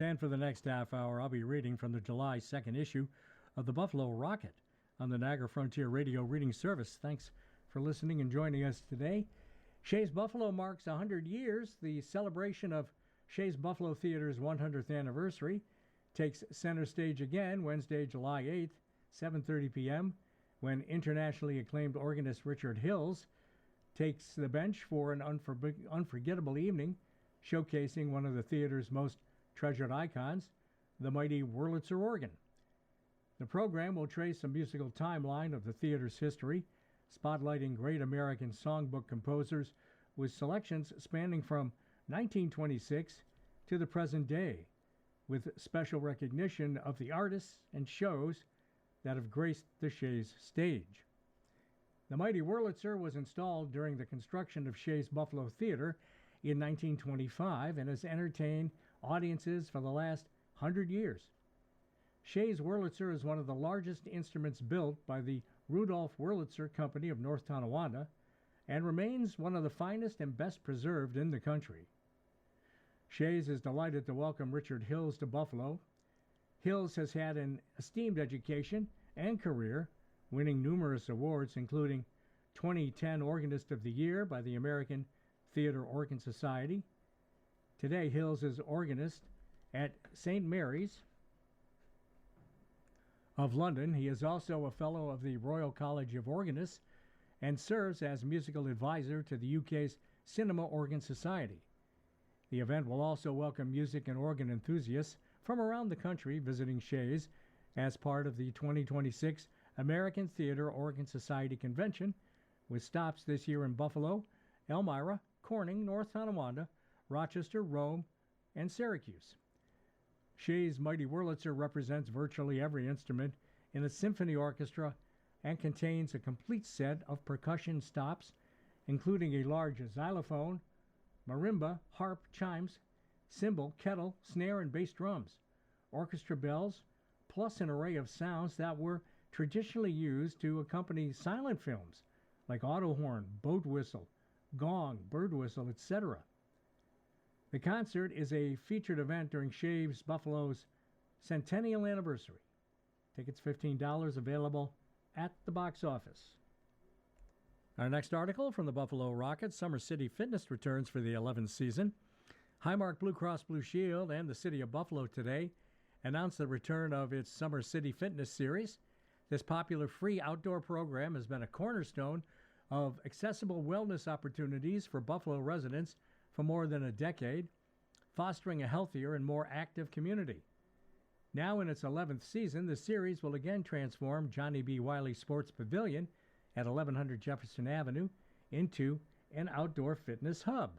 And for the next half hour, I'll be reading from the July 2nd issue of the Buffalo Rocket on the Niagara Frontier Radio Reading Service. Thanks for listening and joining us today. Shays Buffalo marks 100 years. The celebration of Shays Buffalo Theater's 100th anniversary takes center stage again Wednesday, July 8th, 7:30 p.m., when internationally acclaimed organist Richard Hills takes the bench for an unforgettable evening, showcasing one of the theater's most treasured icons, the mighty Wurlitzer organ. The program will trace a musical timeline of the theater's history, spotlighting great American songbook composers with selections spanning from 1926 to the present day, with special recognition of the artists and shows that have graced the Shays stage. The mighty Wurlitzer was installed during the construction of Shays Buffalo Theater in 1925 and has entertained audiences for the last 100 years. Shays Wurlitzer is one of the largest instruments built by the Rudolph Wurlitzer Company of North Tonawanda and remains one of the finest and best preserved in the country. Shays is delighted to welcome Richard Hills to Buffalo. Hills has had an esteemed education and career, winning numerous awards, including 2010 Organist of the Year by the American Theatre Organ Society. Today, Hills is organist at St. Mary's of London. He is also a Fellow of the Royal College of Organists and serves as musical advisor to the UK's Cinema Organ Society. The event will also welcome music and organ enthusiasts from around the country visiting Shays as part of the 2026 American Theatre Organ Society Convention, with stops this year in Buffalo, Elmira, Corning, North Tonawanda, Rochester, Rome, and Syracuse. Shays' mighty Wurlitzer represents virtually every instrument in a symphony orchestra and contains a complete set of percussion stops, including a large xylophone, marimba, harp, chimes, cymbal, kettle, snare, and bass drums, orchestra bells, plus an array of sounds that were traditionally used to accompany silent films like auto horn, boat whistle, gong, bird whistle, etc. The concert is a featured event during Shays Buffalo's centennial anniversary. Tickets $15, available at the box office. Our next article from the Buffalo Rocket: Summer City Fitness returns for the 11th season. Highmark Blue Cross Blue Shield and the City of Buffalo today announced the return of its Summer City Fitness series. This popular free outdoor program has been a cornerstone of accessible wellness opportunities for Buffalo residents for more than a decade, fostering a healthier and more active community. Now in its 11th season, the series will again transform Johnny B. Wiley Sports Pavilion at 1100 Jefferson Avenue into an outdoor fitness hub,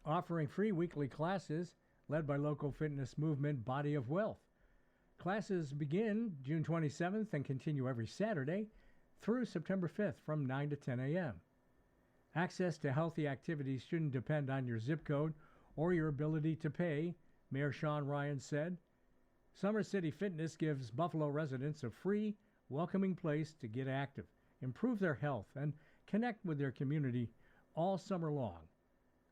offering free weekly classes led by local fitness movement Body of Wealth. Classes begin June 27th and continue every Saturday through September 5th from 9 to 10 a.m. Access to healthy activities shouldn't depend on your zip code or your ability to pay, Mayor Sean Ryan said. Summer City Fitness gives Buffalo residents a free, welcoming place to get active, improve their health, and connect with their community all summer long.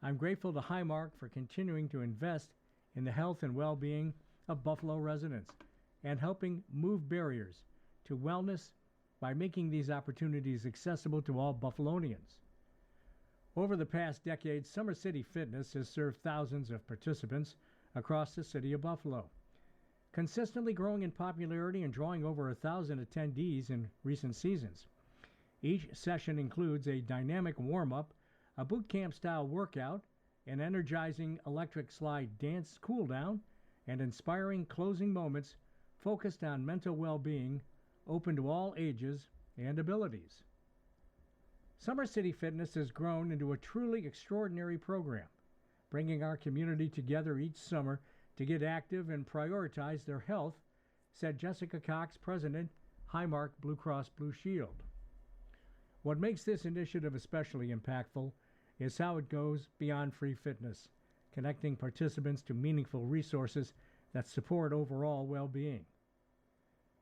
I'm grateful to Highmark for continuing to invest in the health and well-being of Buffalo residents and helping move barriers to wellness by making these opportunities accessible to all Buffalonians. Over the past decade, Summer City Fitness has served thousands of participants across the city of Buffalo, consistently growing in popularity and drawing over 1,000 attendees in recent seasons. Each session includes a dynamic warm-up, a boot camp-style workout, an energizing electric slide dance cool-down, and inspiring closing moments focused on mental well-being, open to all ages and abilities. Summer City Fitness has grown into a truly extraordinary program, bringing our community together each summer to get active and prioritize their health, said Jessica Cox, President, Highmark Blue Cross Blue Shield. What makes this initiative especially impactful is how it goes beyond free fitness, connecting participants to meaningful resources that support overall well-being.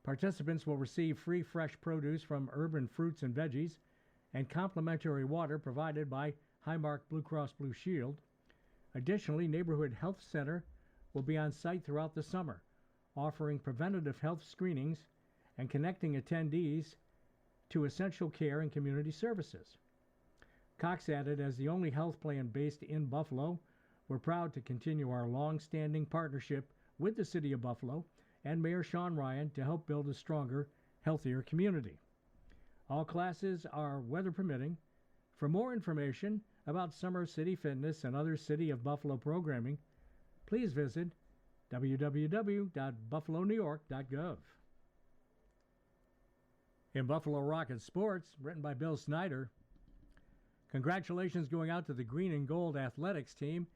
Participants will receive free fresh produce from urban fruits and veggies and complimentary water provided by Highmark Blue Cross Blue Shield. Additionally, Neighborhood Health Center will be on site throughout the summer, offering preventative health screenings and connecting attendees to essential care and community services. Cox added, as the only health plan based in Buffalo, we're proud to continue our long-standing partnership with the City of Buffalo and Mayor Sean Ryan to help build a stronger, healthier community. All classes are weather permitting. For more information about Summer City Fitness and other City of Buffalo programming, please visit www.buffalonewyork.gov. In Buffalo Rocket Sports, written by Bill Snyder, congratulations going out to the Green and Gold Athletics team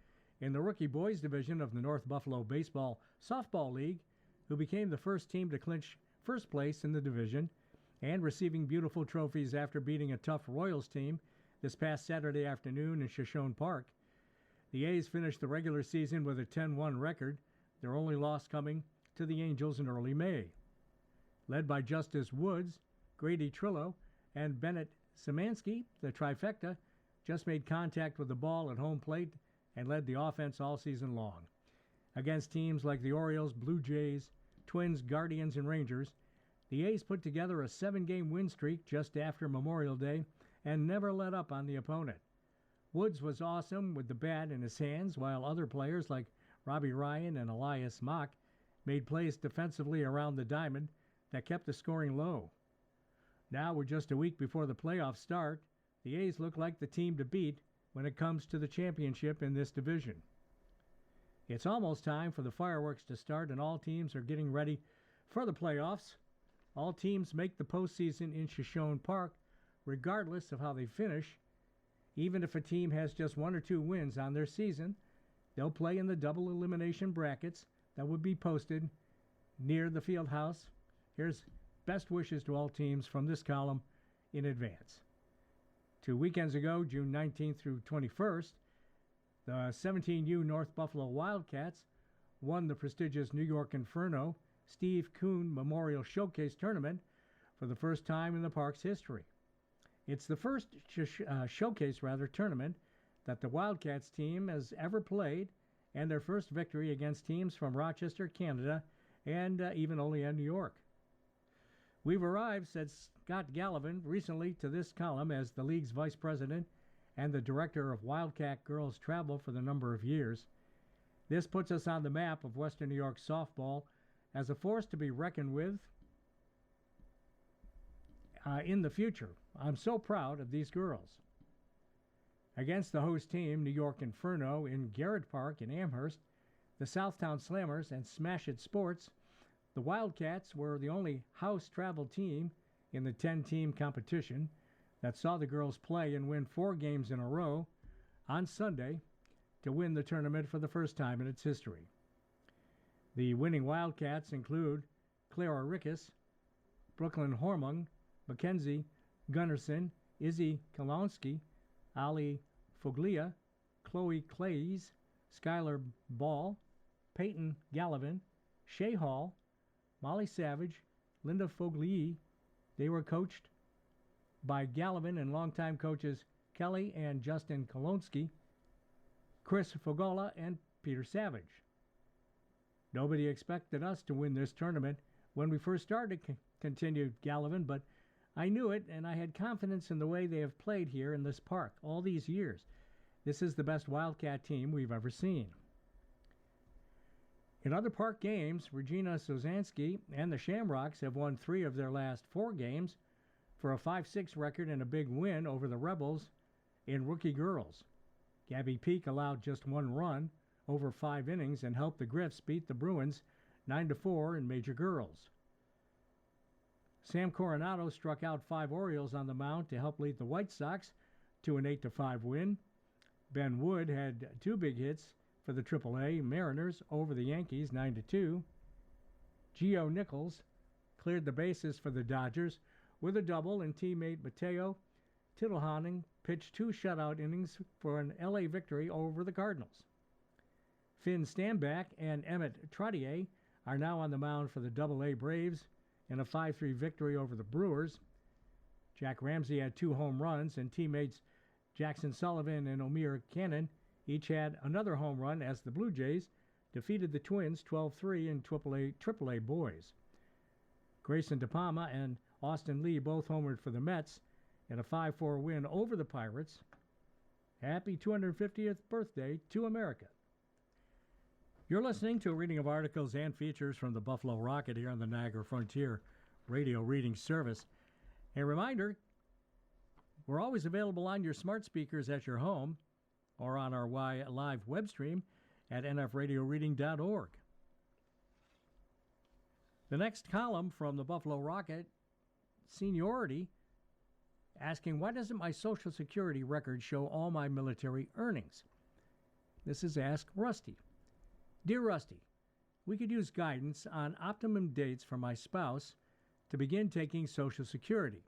in the Rookie Boys Division of the North Buffalo Baseball Softball League, who became the first team to clinch first place in the division and receiving beautiful trophies after beating a tough Royals team this past Saturday afternoon in Shoshone Park. The A's finished the regular season with a 10-1 record, their only loss coming to the Angels in early May. Led by Justice Woods, Grady Trillo, and Bennett Szymanski, the trifecta just made contact with the ball at home plate and led the offense all season long. Against teams like the Orioles, Blue Jays, Twins, Guardians, and Rangers, the A's put together a 7-game win streak just after Memorial Day and never let up on the opponent. Woods was awesome with the bat in his hands, while other players like Robbie Ryan and Elias Mock made plays defensively around the diamond that kept the scoring low. Now we're just a week before the playoffs start. The A's look like the team to beat when it comes to the championship in this division. It's almost time for the fireworks to start, and all teams are getting ready for the playoffs. All teams make the postseason in Shoshone Park, regardless of how they finish. Even if a team has just 1 or 2 wins on their season, they'll play in the double elimination brackets that would be posted near the field house. Here's best wishes to all teams from this column in advance. 2 weekends ago, June 19th through 21st, the 17U North Buffalo Wildcats won the prestigious New York Inferno Steve Kuhn Memorial Showcase Tournament for the first time in the park's history. It's the first showcase tournament that the Wildcats team has ever played, and their first victory against teams from Rochester, Canada, and even Olean, New York. We've arrived, said Scott Gallivan recently to this column as the league's vice president and the director of Wildcat Girls Travel for the number of years. This puts us on the map of Western New York softball as a force to be reckoned with in the future. I'm so proud of these girls. Against the host team, New York Inferno, in Garrett Park in Amherst, the Southtown Slammers and Smash It Sports, the Wildcats were the only house travel team in the 10-team competition that saw the girls play and win 4 games in a row on Sunday to win the tournament for the first time in its history. The winning Wildcats include Clara Rickus, Brooklyn Hormung, Mackenzie Gunnarsson, Izzy Kalonsky, Ali Foglia, Chloe Clays, Skylar Ball, Peyton Gallivan, Shay Hall, Molly Savage, Linda Foglie. They were coached by Gallivan and longtime coaches Kelly and Justin Kolonsky, Chris Fogola, and Peter Savage. Nobody expected us to win this tournament when we first started, continued Gallivan, but I knew it, and I had confidence in the way they have played here in this park all these years. This is the best Wildcat team we've ever seen. In other park games, Regina Sozansky and the Shamrocks have won 3 of their last 4 games for a 5-6 record and a big win over the Rebels in rookie girls. Gabby Peak allowed just 1 run over 5 innings and helped the Griffs beat the Bruins 9-4 in major girls. Sam Coronado struck out 5 Orioles on the mound to help lead the White Sox to an 8-5 win. Ben Wood had 2 big hits for the AAA Mariners over the Yankees 9-2. Gio Nichols cleared the bases for the Dodgers with a double, and teammate Mateo Tittlehanning pitched 2 shutout innings for an LA victory over the Cardinals. Finn Stanback and Emmett Trottier are now on the mound for the AA Braves in a 5-3 victory over the Brewers. Jack Ramsey had 2 home runs, and teammates Jackson Sullivan and Omir Cannon each had another home run as the Blue Jays defeated the Twins 12-3 in AAA boys. Grayson DePalma and Austin Lee both homered for the Mets in a 5-4 win over the Pirates. Happy 250th birthday to America. You're listening to a reading of articles and features from the Buffalo Rocket here on the Niagara Frontier Radio Reading Service. A reminder, we're always available on your smart speakers at your home or on our live web stream at nfradioreading.org. The next column from the Buffalo Rocket, Seniority, asking, why doesn't my Social Security record show all my military earnings? This is Ask Rusty. Dear Rusty, we could use guidance on optimum dates for my spouse to begin taking Social Security.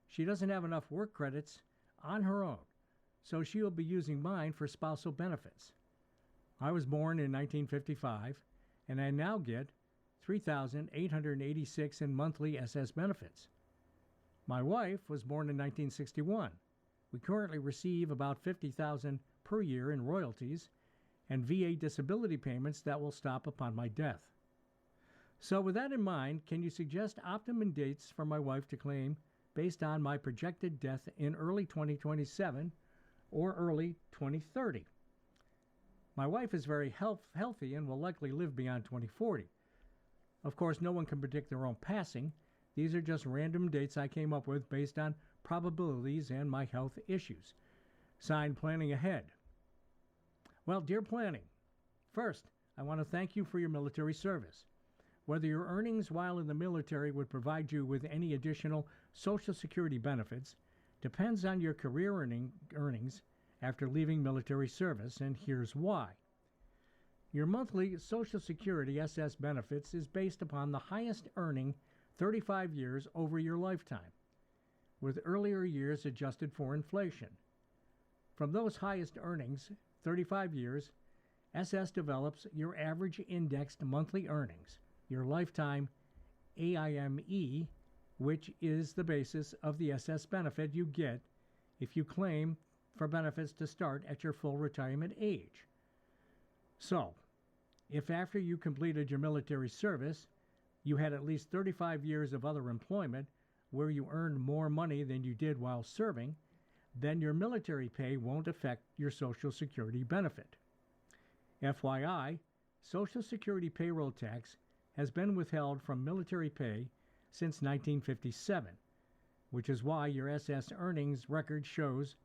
She doesn't have enough work credits on her own, so she will be using mine for spousal benefits. I was born in 1955, and I now get $3,886 in monthly SS benefits. My wife was born in 1961. We currently receive about $50,000 per year in royalties and VA disability payments that will stop upon my death. So with that in mind, can you suggest optimum dates for my wife to claim based on my projected death in early 2027 or early 2030? My wife is very healthy and will likely live beyond 2040. Of course, no one can predict their own passing. These are just random dates I came up with based on probabilities and my health issues. Signed, Planning Ahead. Well, dear Planning, first, I want to thank you for your military service. Whether your earnings while in the military would provide you with any additional Social Security benefits depends on your career earnings after leaving military service, and here's why. Your monthly Social Security SS benefits is based upon the highest earning 35 years over your lifetime, with earlier years adjusted for inflation. From those highest earnings, 35 years, SS develops your average indexed monthly earnings, your lifetime AIME, which is the basis of the SS benefit you get if you claim for benefits to start at your full retirement age. So, if after you completed your military service, you had at least 35 years of other employment where you earned more money than you did while serving, then your military pay won't affect your Social Security benefit. FYI, Social Security payroll tax has been withheld from military pay since 1957, which is why your SS earnings record shows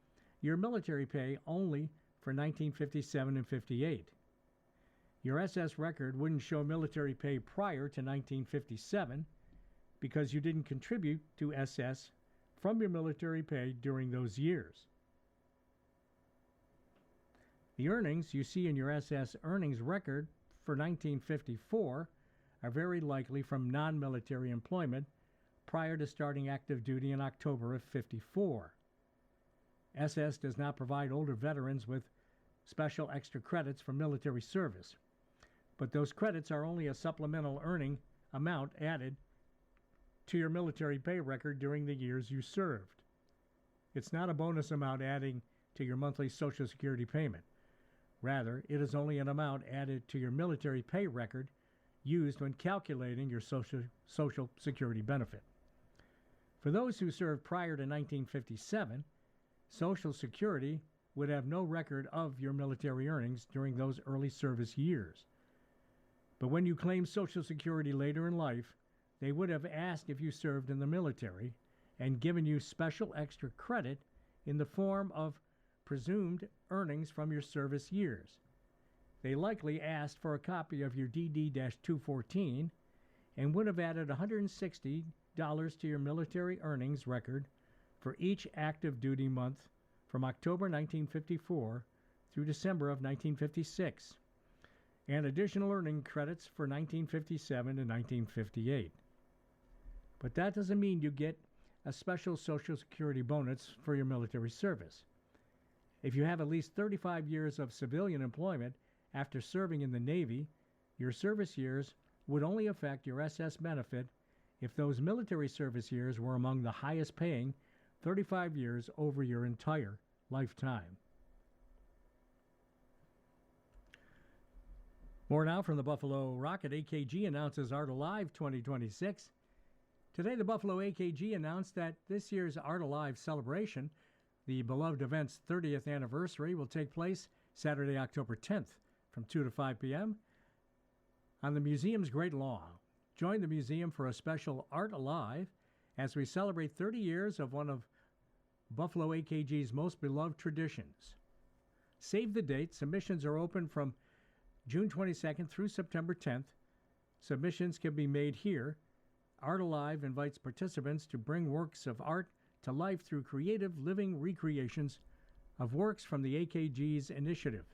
your military pay only for 1957 and 58. Your SS record wouldn't show military pay prior to 1957 because you didn't contribute to SS from your military pay during those years. The earnings you see in your SS earnings record for 1954 are very likely from non-military employment prior to starting active duty in October of 54. SS does not provide older veterans with special extra credits for military service, but those credits are only a supplemental earning amount added to your military pay record during the years you served. It's not a bonus amount adding to your monthly Social Security payment. Rather, it is only an amount added to your military pay record used when calculating your Social Security benefit. For those who served prior to 1957, Social Security would have no record of your military earnings during those early service years. But when you claim Social Security later in life, they would have asked if you served in the military and given you special extra credit in the form of presumed earnings from your service years. They likely asked for a copy of your DD-214 and would have added $160 to your military earnings record for each active duty month from October 1954 through December of 1956, and additional earning credits for 1957 and 1958. But that doesn't mean you get a special Social Security bonus for your military service. If you have at least 35 years of civilian employment after serving in the Navy, your service years would only affect your SS benefit if those military service years were among the highest paying 35 years over your entire lifetime. More now from the Buffalo Rocket. AKG announces Art Alive 2026. Today, the Buffalo AKG announced that this year's Art Alive celebration, the beloved event's 30th anniversary, will take place Saturday, October 10th from 2 to 5 p.m. on the museum's Great Lawn. Join the museum for a special Art Alive as we celebrate 30 years of one of Buffalo AKG's most beloved traditions. Save the date. Submissions are open from June 22nd through September 10th. Submissions can be made here. Art Alive invites participants to bring works of art to life through creative living recreations of works from the AKG's initiative.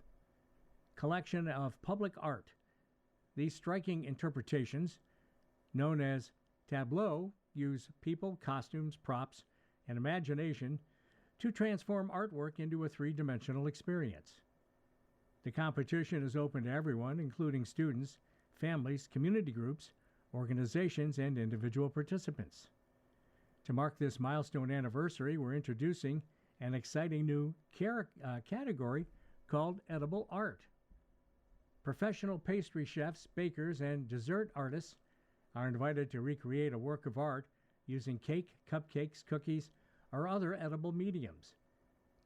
Collection of public art. These striking interpretations, known as tableaux, use people, costumes, props, and imagination to transform artwork into a three-dimensional experience. The competition is open to everyone, including students, families, community groups, organizations, and individual participants. To mark this milestone anniversary, we're introducing an exciting new category called Edible Art. Professional pastry chefs, bakers, and dessert artists are invited to recreate a work of art using cake, cupcakes, cookies, or other edible mediums.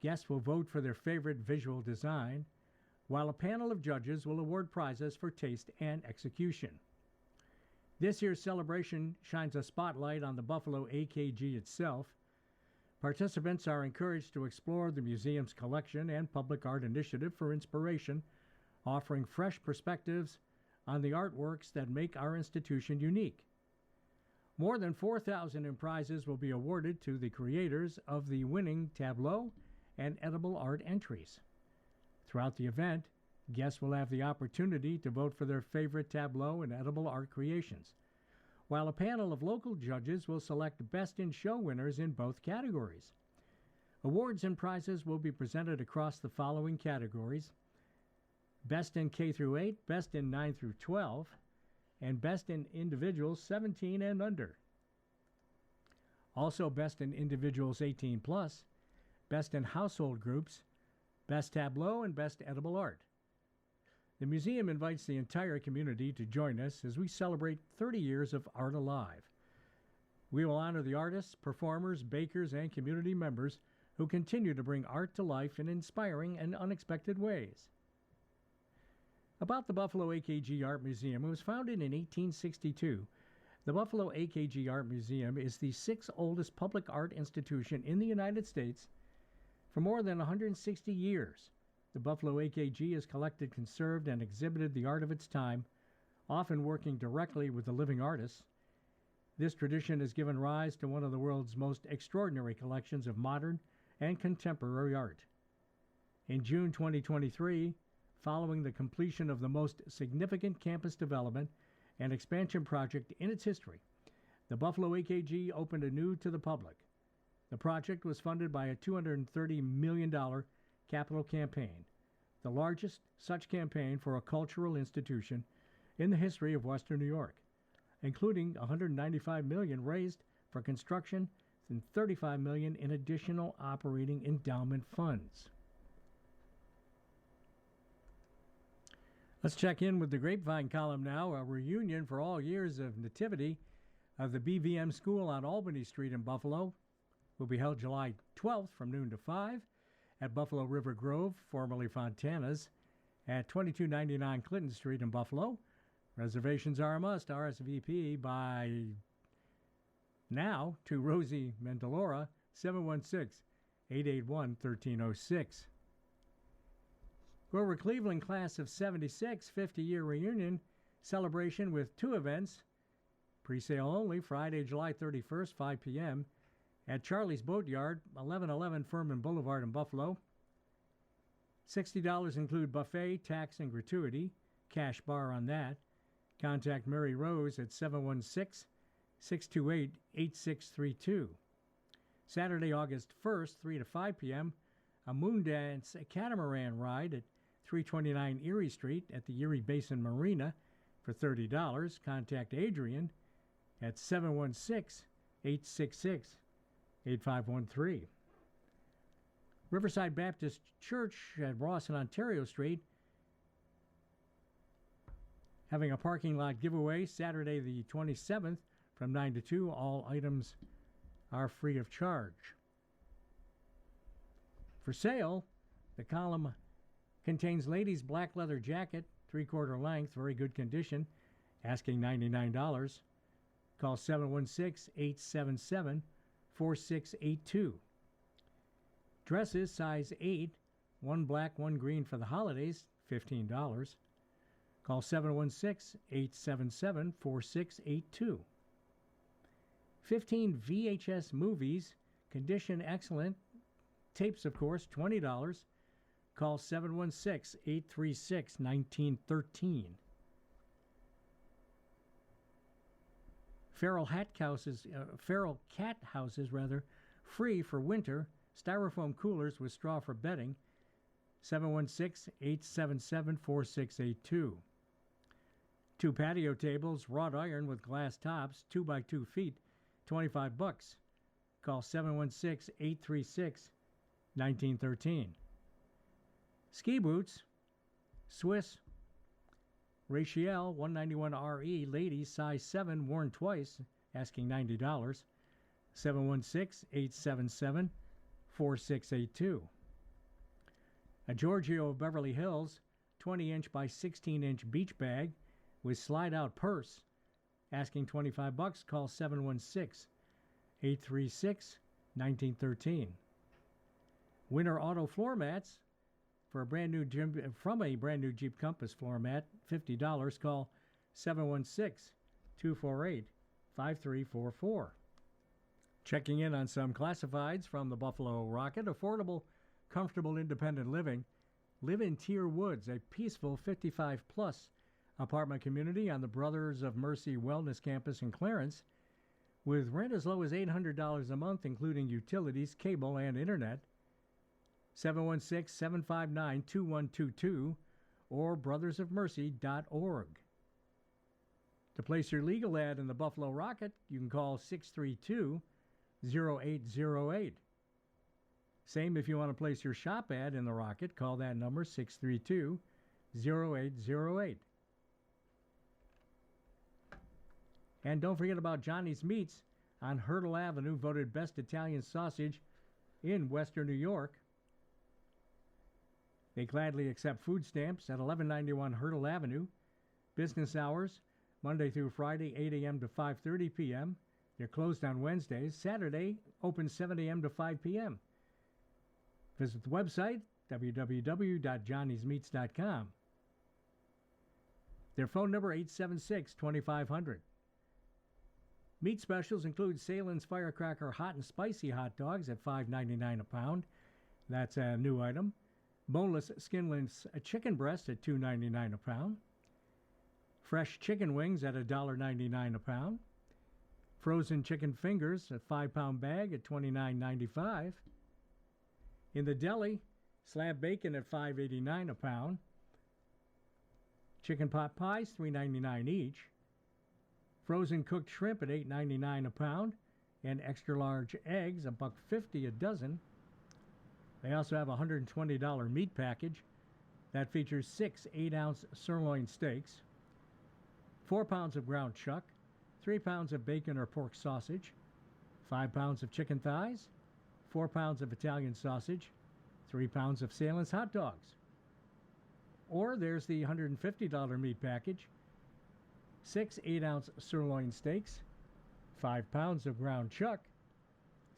Guests will vote for their favorite visual design, while a panel of judges will award prizes for taste and execution. This year's celebration shines a spotlight on the Buffalo AKG itself. Participants are encouraged to explore the museum's collection and public art initiative for inspiration, offering fresh perspectives on the artworks that make our institution unique. More than 4,000 in prizes will be awarded to the creators of the winning tableau and edible art entries. Throughout the event, guests will have the opportunity to vote for their favorite tableau and edible art creations, while a panel of local judges will select Best in Show winners in both categories. Awards and prizes will be presented across the following categories: Best in K through 8, Best in 9 through 12, and Best in Individuals 17 and under. Also Best in Individuals 18 plus, Best in Household Groups, Best Tableau, and Best Edible Art. The museum invites the entire community to join us as we celebrate 30 years of Art Alive. We will honor the artists, performers, bakers, and community members who continue to bring art to life in inspiring and unexpected ways. About the Buffalo AKG Art Museum, it was founded in 1862. The Buffalo AKG Art Museum is the sixth oldest public art institution in the United States. For more than 160 years, the Buffalo AKG has collected, conserved, and exhibited the art of its time, often working directly with the living artists. This tradition has given rise to one of the world's most extraordinary collections of modern and contemporary art. In June 2023, following the completion of the most significant campus development and expansion project in its history, the Buffalo AKG opened anew to the public. The project was funded by a $230 million capital campaign, the largest such campaign for a cultural institution in the history of Western New York, including $195 million raised for construction and $35 million in additional operating endowment funds. Let's check in with the Grapevine column now. A reunion for all years of nativity of the BVM School on Albany Street in Buffalo will be held July 12th from noon to 5 at Buffalo River Grove, formerly Fontana's, at 2299 Clinton Street in Buffalo. Reservations are a must. RSVP by now to Rosie Mendolora, 716-881-1306. Grover Cleveland Class of 76 50-year reunion celebration with two events. Pre-sale only, Friday, July 31st, 5 p.m. at Charlie's Boatyard, 1111 Furman Boulevard in Buffalo. $60 include buffet, tax, and gratuity. Cash bar on that. Contact Mary Rose at 716-628-8632. Saturday, August 1st, 3 to 5 p.m., a Moondance catamaran ride at 329 Erie Street at the Erie Basin Marina for $30. Contact Adrian at 716-866-8513. Riverside Baptist Church at Ross and Ontario Street having a parking lot giveaway Saturday the 27th from 9 to 2. All items are free of charge. For sale, the column contains ladies' black leather jacket, 3/4 length, very good condition, asking $99. Call 716-877-4682. Dresses size 8, one black, one green for the holidays, $15. Call 716-877-4682. 15 VHS movies, condition excellent, tapes of course, $20. Call 716-836-1913. Feral cat houses, free for winter. Styrofoam coolers with straw for bedding. 716-877-4682. 2 patio tables, wrought iron with glass tops, 2 by 2 feet, $25. Call 716-836-1913. Ski boots, Swiss Rachel 191RE, ladies, size 7, worn twice, asking $90. 716-877-4682. A Giorgio of Beverly Hills 20-inch by 16-inch beach bag with slide-out purse, asking $25. Call 716-836-1913. Winter Auto floor mats for a brand new Jeep Compass floor mat, $50. Call 716-248-5344. Checking in on some classifieds from the Buffalo Rocket. Affordable, comfortable, independent living. Live in Tier Woods, a peaceful 55-plus apartment community on the Brothers of Mercy Wellness Campus in Clarence, with rent as low as $800 a month, including utilities, cable, and internet. 716-759-2122 or brothersofmercy.org. To place your legal ad in the Buffalo Rocket, you can call 632-0808. Same if you want to place your shop ad in the Rocket, call that number, 632-0808. And don't forget about Johnny's Meats on Hurdle Avenue, voted best Italian sausage in Western New York. They gladly accept food stamps at 1191 Hurdle Avenue. Business hours, Monday through Friday, 8 a.m. to 5:30 p.m. They're closed on Wednesdays. Saturday, open 7 a.m. to 5 p.m. Visit the website, www.johnnysmeats.com. Their phone number, 876-2500. Meat specials include Salen's Firecracker Hot and Spicy hot dogs at $5.99 a pound. That's a new item. Boneless, skinless chicken breast at $2.99 a pound. Fresh chicken wings at $1.99 a pound. Frozen chicken fingers, a 5-pound bag at $29.95. In the deli, slab bacon at $5.89 a pound. Chicken pot pies, $3.99 each. Frozen cooked shrimp at $8.99 a pound. And extra large eggs, $1.50 a dozen. They also have a $120 meat package that features 6 8-ounce sirloin steaks, 4 pounds of ground chuck, 3 pounds of bacon or pork sausage, 5 pounds of chicken thighs, 4 pounds of Italian sausage, 3 pounds of Salen's hot dogs. Or there's the $150 meat package, 6 8-ounce sirloin steaks, 5 pounds of ground chuck,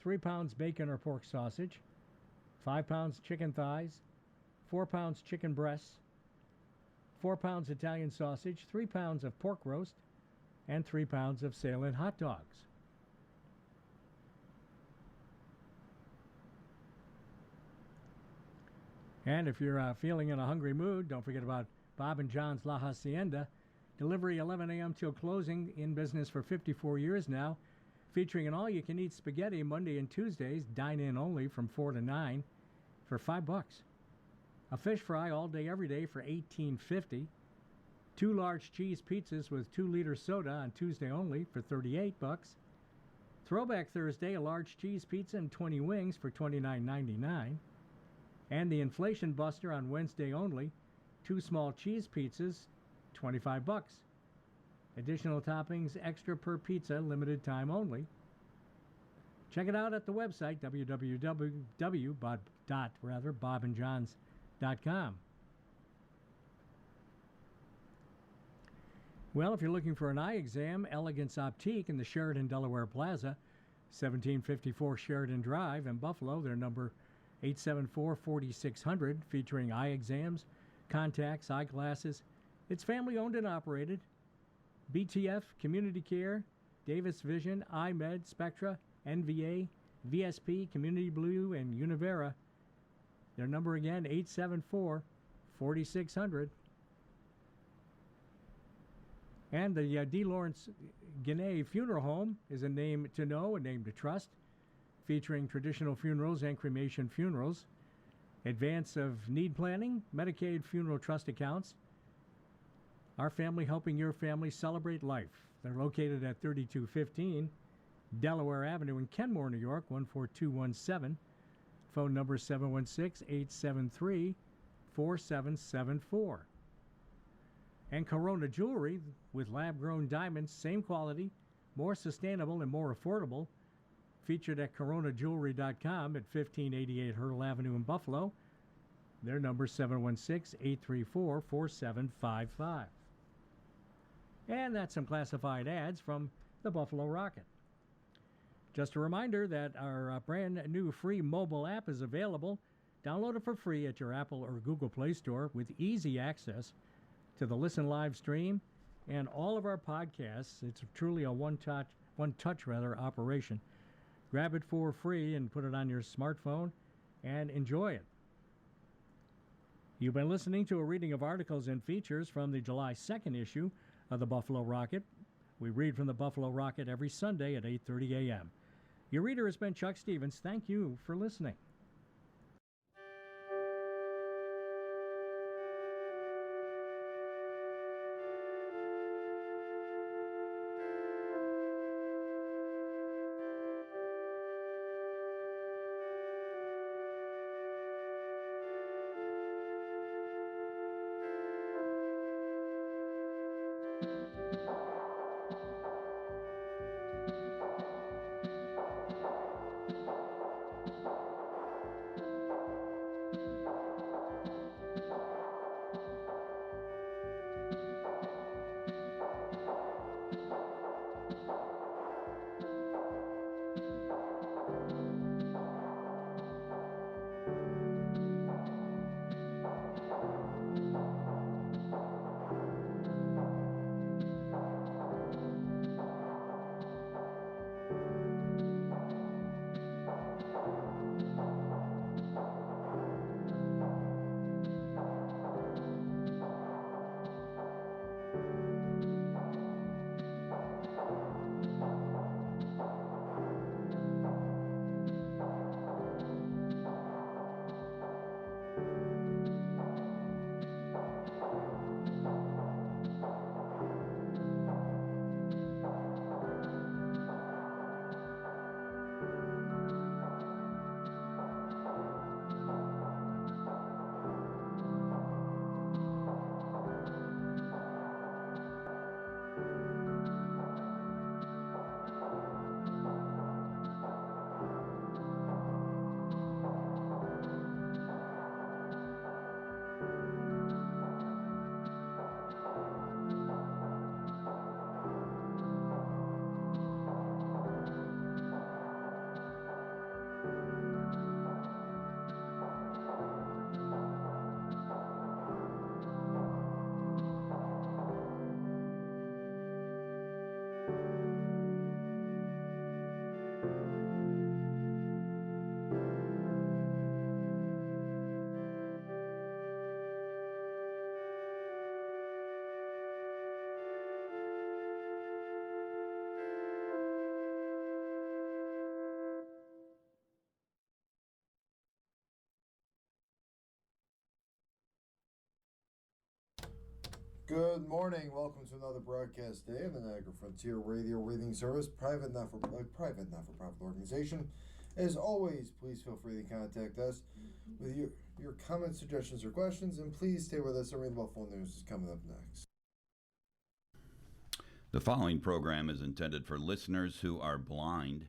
3 pounds bacon or pork sausage, 5 pounds chicken thighs, 4 pounds chicken breasts, 4 pounds Italian sausage, 3 pounds of pork roast, and 3 pounds of Salen hot dogs. And if you're feeling in a hungry mood, don't forget about Bob and John's La Hacienda. Delivery 11 a.m. till closing, in business for 54 years now. Featuring an all-you-can-eat spaghetti Monday and Tuesdays, dine-in only from 4 to 9 for $5. A fish fry all day, every day for $18.50. 2 large cheese pizzas with 2-liter soda on Tuesday only for $38. Throwback Thursday, a large cheese pizza and 20 wings for $29.99. And the Inflation Buster on Wednesday only, 2 small cheese pizzas, $25. Additional toppings extra per pizza, limited time only. Check it out at the website www.bobandjohns.com. Well, if you're looking for an eye exam, Elegance Optique in the Sheridan Delaware Plaza, 1754 Sheridan Drive in Buffalo. Their number 874-4600, featuring eye exams, contacts, eyeglasses. It's family owned and operated. BTF, Community Care, Davis Vision, iMed, Spectra, NVA, VSP, Community Blue, and Univera. Their number again, 874-4600. And the D. Lawrence Guinea Funeral Home is a name to know, a name to trust, featuring traditional funerals and cremation funerals, advance of need planning, Medicaid funeral trust accounts. Our family helping your family celebrate life. They're located at 3215 Delaware Avenue in Kenmore, New York, 14217. Phone number 716-873-4774. And Corona Jewelry with lab-grown diamonds, same quality, more sustainable and more affordable. Featured at coronajewelry.com at 1588 Hurl Avenue in Buffalo. Their number 716-834-4755. And that's some classified ads from the Buffalo Rocket. Just a reminder that our brand new free mobile app is available. Download it for free at your Apple or Google Play Store with easy access to the Listen Live stream and all of our podcasts. It's truly a one-touch operation. Grab it for free and put it on your smartphone and enjoy it. You've been listening to a reading of articles and features from the July 2nd issue of the Buffalo Rocket. We read from the Buffalo Rocket every Sunday at 8:30 a.m. Your reader has been Chuck Stevens. Thank you for listening. Good morning. Welcome to another broadcast day of the Niagara Frontier Radio Reading Service, private not-for-profit organization. As always, please feel free to contact us with your comments, suggestions, or questions, and please stay with us. Our Buffalo News is coming up next. The following program is intended for listeners who are blind,